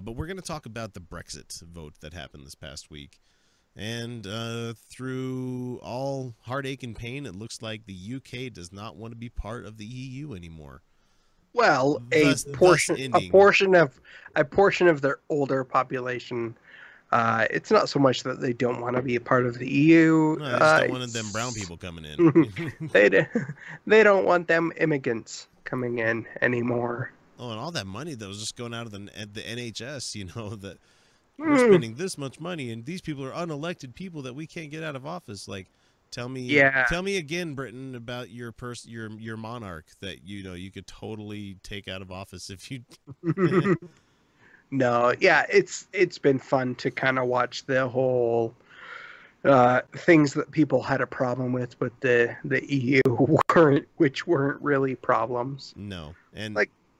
But we're going to talk about the Brexit vote that happened this past week. And through all heartache and pain, it looks like the UK does not want to be part of the EU anymore. Well, a portion of their older population. It's not so much that they don't want to be a part of the EU. No, they just don't want them brown people coming in. They don't want them immigrants coming in anymore. Oh, and all that money that was just going out of the NHS, that we're spending this much money, and these people are unelected people that we can't get out of office. Like, tell me again, Britain, about your monarch that you could totally take out of office if you. No, yeah, it's been fun to kind of watch the whole things that people had a problem with the EU which weren't really problems. No, and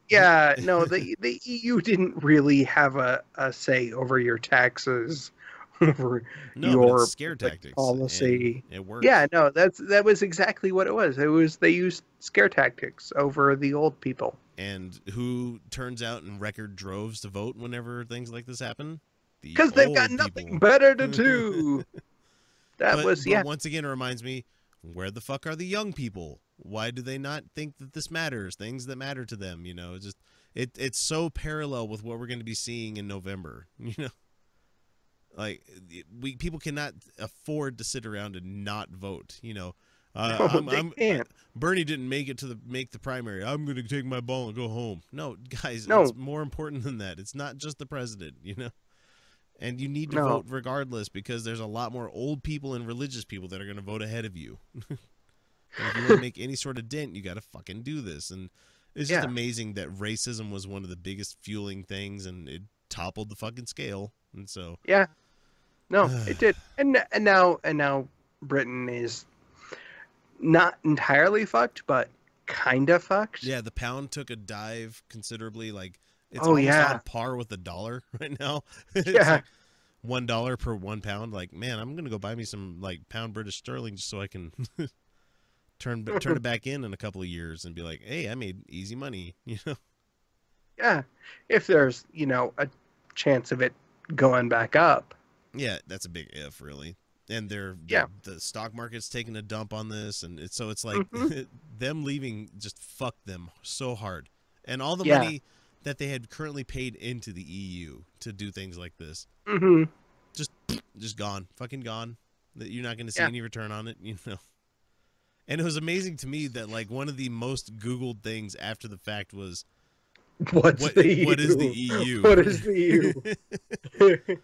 the EU didn't really have a say over your taxes, over your scare tactics policy. It worked. Yeah, no, that was exactly what it was. They used scare tactics over the old people. And who turns out in record droves to vote whenever things like this happen? Because they've got nothing better to do. But once again, it reminds me, where the fuck are the young people? Why do they not think that this matters? Things that matter to them, it's so parallel with what we're going to be seeing in November. Like people cannot afford to sit around and not vote. Bernie didn't make the primary. I'm going to take my ball and go home. No, guys, it's more important than that. It's not just the president, And you need to vote regardless, because there's a lot more old people and religious people that are going to vote ahead of you. And if you want to make any sort of dent, you got to fucking do this. And it's just amazing that racism was one of the biggest fueling things, and it toppled the fucking scale. And so it did. And now Britain is not entirely fucked, but kind of fucked. Yeah, the pound took a dive considerably. Like, it's almost on par with the dollar right now. It's like $1 per 1 pound. Like, man, I'm gonna go buy me some like pound British sterling just so I can turn it back in a couple of years and be like, hey, I made easy money. Yeah, if there's a chance of it going back up. Yeah, that's a big if, really. And the stock market's taking a dump on this, and it's like them leaving just fucked them so hard, and all the money that they had currently paid into the EU to do things like this, just gone, fucking gone. That you're not going to see any return on it, And it was amazing to me that like one of the most Googled things after the fact was, what is the EU? What is the EU?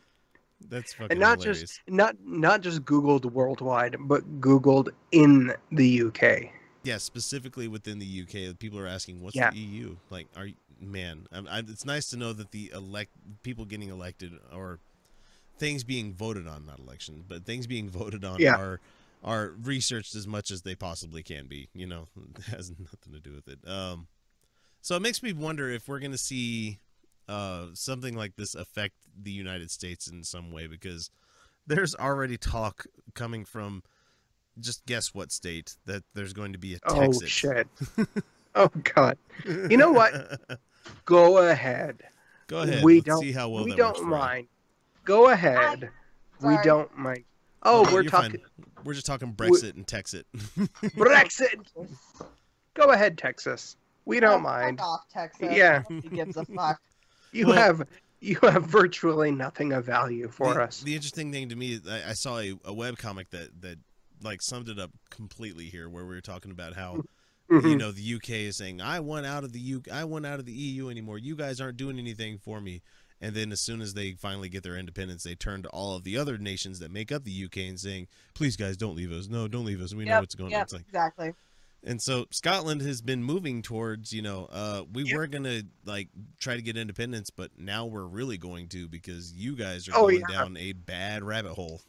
That's fucking and not hilarious. not just Googled worldwide, but Googled in the UK. Yeah, specifically within the UK, people are asking, "What's the EU?" Like, it's nice to know that the people getting elected, or things being voted on, not election, but things being voted on are researched as much as they possibly can be. It has nothing to do with it. So it makes me wonder if we're going to see something like this affect the United States in some way, because there's already talk coming from, just guess what state, that there's going to be a Texas. Oh shit. Oh god. You know what? Go ahead. We don't see how well we that don't works mind. Go ahead. We don't mind. We're talking. Fine. We're just talking Brexit and Texit. Brexit. Go ahead, Texas. We don't mind. Fuck off, Texas. Yeah. Nobody gives a fuck. You have virtually nothing of value for us. The interesting thing to me is I saw a webcomic that like summed it up completely here, where we were talking about how the UK is saying, I want out of the EU anymore. You guys aren't doing anything for me. And then as soon as they finally get their independence, they turn to all of the other nations that make up the UK and saying, please guys, don't leave us. No, don't leave us. We know what's going on. It's like, exactly. And so Scotland has been moving towards, we were going to like try to get independence, but now we're really going to, because you guys are going down a bad rabbit hole,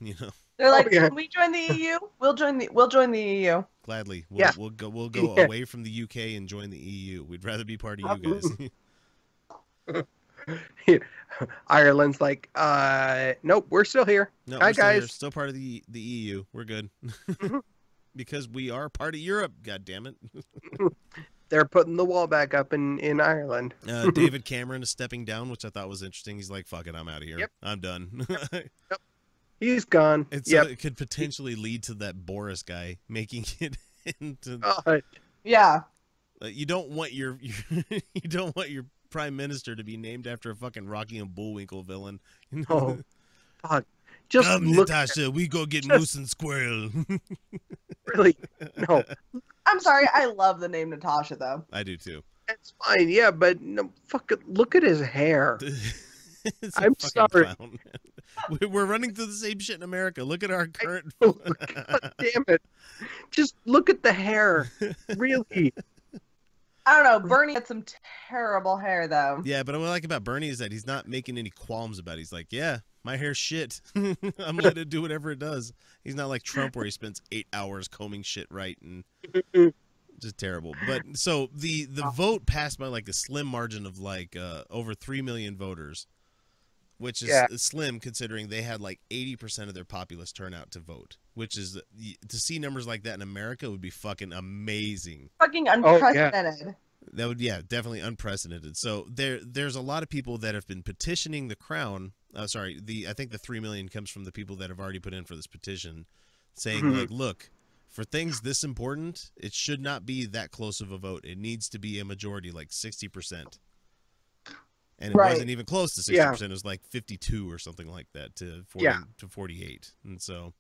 They're like, can we join the EU? We'll join the EU. Gladly. We'll go away from the UK and join the EU. We'd rather be part of you guys. Ireland's like, nope, we're still here. No, Hi, guys. Still part of the EU. We're good. Because we are part of Europe, god damn it. they're putting the wall back up in Ireland. David Cameron is stepping down, which I thought was interesting. He's like, "Fuck it, I'm out of here. Yep. I'm done." Yep. He's gone. It could potentially lead to that Boris guy making it into. Yeah. You don't want your you don't want your prime minister to be named after a fucking Rocky and Bullwinkle villain. Oh, fuck! Just come, look, Natasha. We go get Moose and Squirrel. Really? No. I'm sorry. I love the name Natasha, though. I do too. It's fine, yeah, but no, fuck it. Look at his hair. I'm sorry. Clown, we're running through the same shit in America. Look at our current. God damn it! Just look at the hair. Really. I don't know. Bernie had some terrible hair, though. Yeah, but what I like about Bernie is that he's not making any qualms about it. He's like, yeah, my hair's shit. I'm letting it do whatever it does. He's not like Trump where he spends 8 hours combing shit right and just terrible. But so the vote passed by like a slim margin of like over 3 million voters, which is slim considering they had like 80% of their populace turn out to vote, which is to see numbers like that in America would be fucking amazing. Fucking unprecedented. Oh, that would, definitely unprecedented. So there's a lot of people that have been petitioning the Crown. I think the 3 million comes from the people that have already put in for this petition, saying like, look, for things this important, it should not be that close of a vote. It needs to be a majority, like 60%. And it wasn't even close to 60%. It was like 52 or something like that to 48. And so,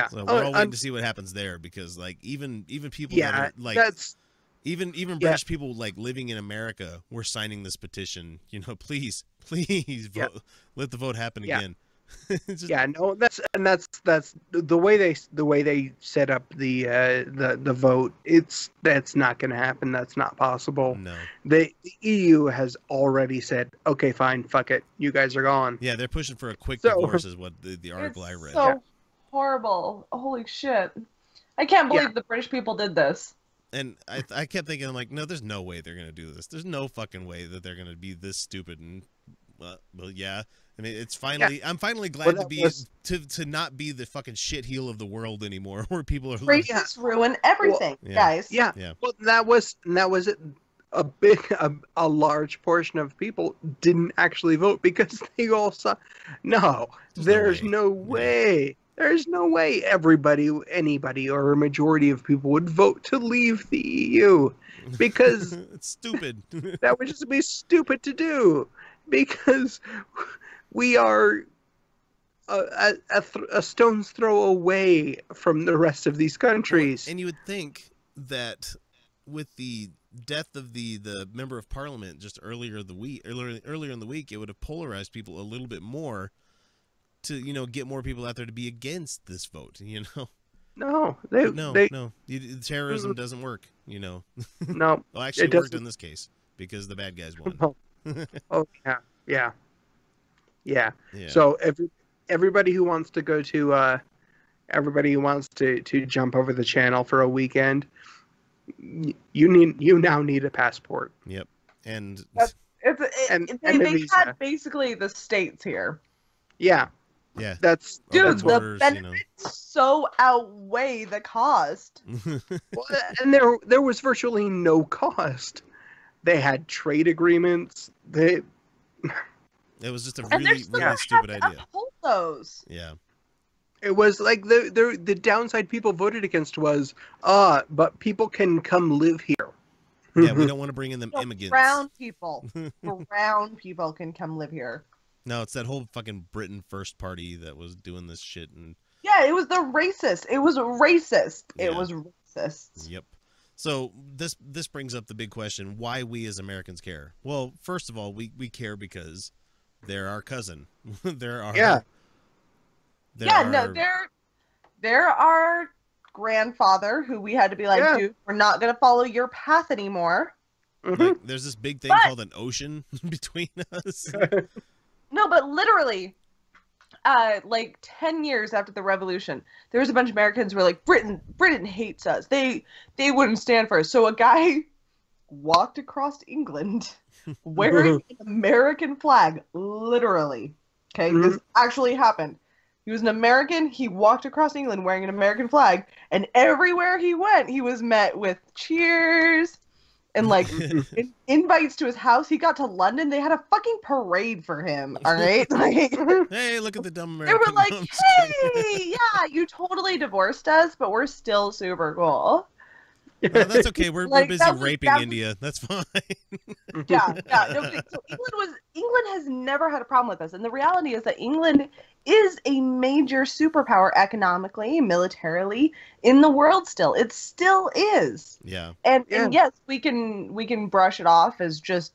so we're all waiting to see what happens there because, like, even people that are, like, even British people like living in America were signing this petition. You know, please vote. Let the vote happen again. That's the way they set up the vote. That's not going to happen. That's not possible. No. The EU has already said, okay, fine, fuck it, you guys are gone. Yeah, they're pushing for a quick divorce, is what the article I read. So horrible. Holy shit! I can't believe the British people did this. And I kept thinking, I'm like, no, there's no way they're gonna do this. There's no fucking way that they're gonna be this stupid. And well, yeah. I mean, it's finally. I'm finally glad to not be the fucking shitheel of the world anymore, where people are racists ruin everything, guys. Yeah. Well, that was a large portion of people didn't actually vote because they all saw. No, there's no way. Yeah. There's no way anybody, or a majority of people would vote to leave the EU because it's stupid. That would just be stupid to do because we are a stone's throw away from the rest of these countries. And you would think that with the death of the member of parliament just earlier in the week, it would have polarized people a little bit more to, you know, get more people out there to be against this vote, you know. No, terrorism doesn't work, you know. No. Well, actually, it worked in this case because the bad guys won. Oh yeah. So everybody who wants to go to to jump over the channel for a weekend, you now need a passport. Yep. And they had basically the states here. Yeah. Yeah. That's the benefits so outweigh the cost. Well, and there was virtually no cost. They had trade agreements. It was just a really stupid idea. Uphold those. Yeah. It was like the downside people voted against was, but people can come live here. Yeah, we don't want to bring in them immigrants. Brown people can come live here. No, it's that whole fucking Britain First Party that was doing this shit. And yeah, it was the racist. It was racist. Yeah. It was racist. Yep. So this brings up the big question: why we as Americans care? Well, first of all, we care because they're our cousin. They're our they're our grandfather who we had to be like, dude, we're not gonna follow your path anymore. Like, there's this big thing called an ocean between us. No, but literally, like 10 years after the revolution, there was a bunch of Americans who were like, Britain hates us. They wouldn't stand for us. So a guy walked across England wearing an American flag, literally. Okay, this actually happened. He was an American. He walked across England wearing an American flag, and everywhere he went, he was met with cheers and like invites to his house. He got to London. They had a fucking parade for him. All right, like, hey, look at the dumb they American. were like, hey, yeah, you totally divorced us, but we're still super cool. No, that's okay. We're Like, busy raping India. That's fine. Yeah. No, so England has never had a problem with us, and the reality is that England is a major superpower economically, militarily in the world. Still, it still is. Yeah. And yes, we can brush it off as just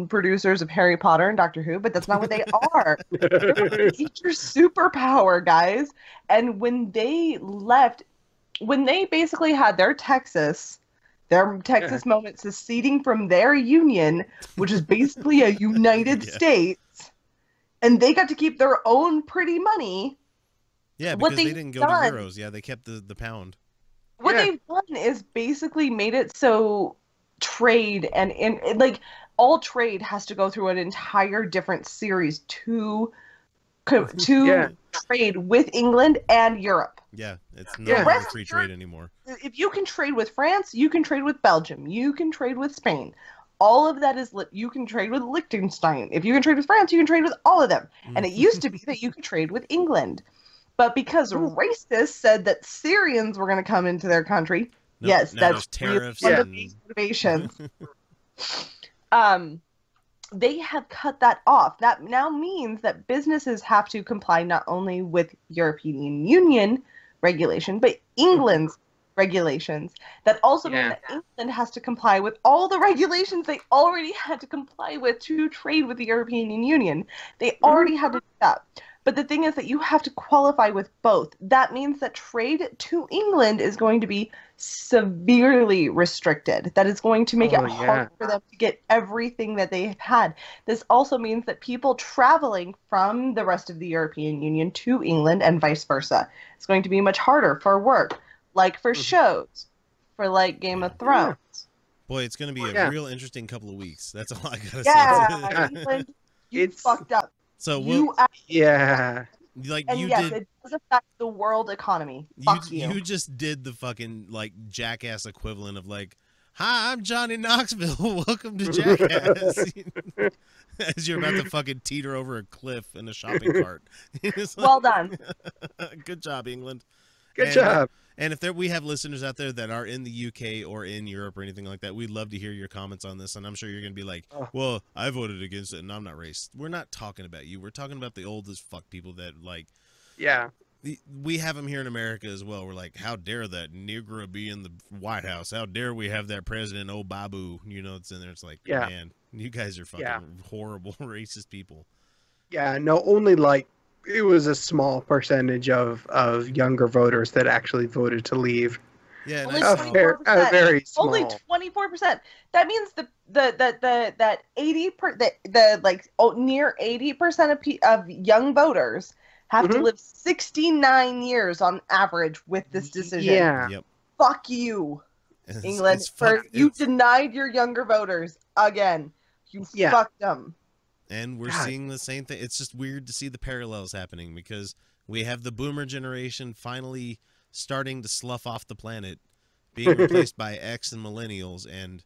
producers of Harry Potter and Doctor Who, but that's not what they are. They're a major superpower, guys. And when they left, when they basically had their Texas moment seceding from their union, which is basically a United States, and they got to keep their own pretty money. Yeah, because they didn't go to euros. Yeah, they kept the pound. What they've done is basically made it so trade and like all trade has to go through an entire different series to trade with England and Europe. Yeah, it's not free trade anymore. If you can trade with France, you can trade with Belgium, you can trade with Spain. All of that is you can trade with Liechtenstein. If you can trade with France, you can trade with all of them. And it used to be that you could trade with England. But because racists said that Syrians were going to come into their country, yes, that's tariffs one of the motivations. They have cut that off. That now means that businesses have to comply not only with European Union regulation, but England's regulations. That also means that England has to comply with all the regulations they already had to comply with to trade with the European Union. They already had to do that. But the thing is that you have to qualify with both. That means that trade to England is going to be severely restricted. That is going to make it hard for them to get everything that they have had. This also means that people traveling from the rest of the European Union to England and vice versa, it's going to be much harder for work, like for shows, for like Game of Thrones. Boy, it's going to be a real interesting couple of weeks. That's all I got to say. Yeah, England, it's fucked up. So like it does affect the world economy. Fuck you. You just did the fucking like Jackass equivalent of like, hi, I'm Johnny Knoxville. Welcome to Jackass. As you're about to fucking teeter over a cliff in a shopping cart. Well done. Good job, England. Good job. And if we have listeners out there that are in the UK or in Europe or anything like that, we'd love to hear your comments on this. And I'm sure you're going to be like, well, I voted against it and I'm not racist. We're not talking about you. We're talking about the old as fuck people that like, we have them here in America as well. We're like, how dare that Negro be in the White House? How dare we have that President Obabu? You know, it's in there. It's like, man, you guys are fucking horrible, racist people. Yeah, no, only like, it was a small percentage of younger voters that actually voted to leave. Yeah, only very small. Only 24%. That means that near 80% of young voters have to live 69 years on average with this decision. Yeah. Yep. Fuck you, England. You denied your younger voters again. You fucked them. And we're seeing the same thing. It's just weird to see the parallels happening because we have the boomer generation finally starting to slough off the planet, being replaced by X and millennials, and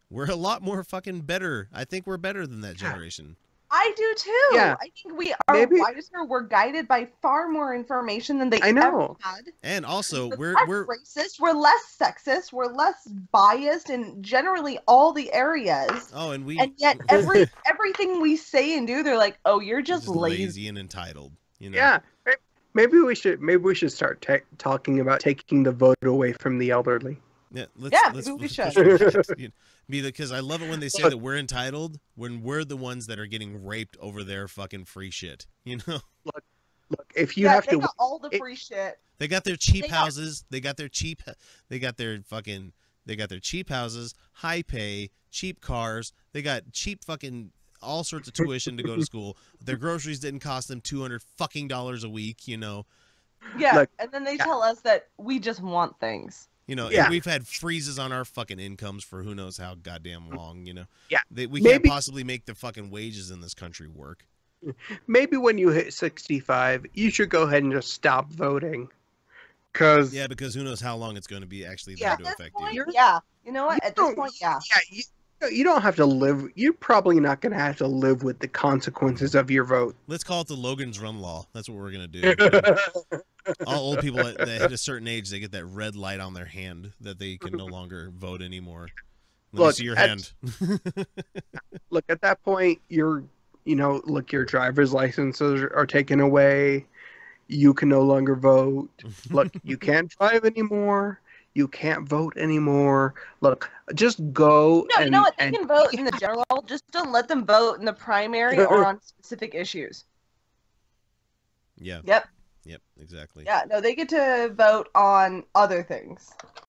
we're a lot more fucking better. I think we're better than that generation. I do too. Yeah. I think we are wiser. We're guided by far more information than they ever had. And also, we're racist. We're less sexist. We're less biased in generally all the areas. Oh, and yet everything we say and do, they're like, "Oh, you're just lazy and entitled." You know? Yeah. Maybe we should start talking about taking the vote away from the elderly. Yeah, maybe we should. Because I love it when they say that we're entitled when we're the ones that are getting raped over their fucking free shit. You know? Look, if you have to got all the free shit. They got their cheap houses. They got their cheap houses, high pay, cheap cars. They got cheap fucking all sorts of tuition to go to school. Their groceries didn't cost them $200 fucking a week, you know. Yeah, and then they tell us that we just want things. You know, and we've had freezes on our fucking incomes for who knows how goddamn long, you know. Yeah. We can't possibly make the fucking wages in this country work. Maybe when you hit 65, you should go ahead and just stop voting. Because because who knows how long it's going to be actually Yeah, there to affect you. yeah. You know what? You At this don't- point, yeah. you don't have to live. You're probably not going to have to live with the consequences of your vote. Let's call it the Logan's Run law. That's what we're going to do. All old people that hit a certain age, they get that red light on their hand that they can no longer vote anymore. Let me see your hand. Look, at that point, your driver's licenses are taken away. You can no longer vote. Look, you can't drive anymore. You can't vote anymore. Look, just go. No, you know what? They can vote in the general. Just don't let them vote in the primary or on specific issues. Yeah. Yep. Yep. Exactly. Yeah. No, they get to vote on other things.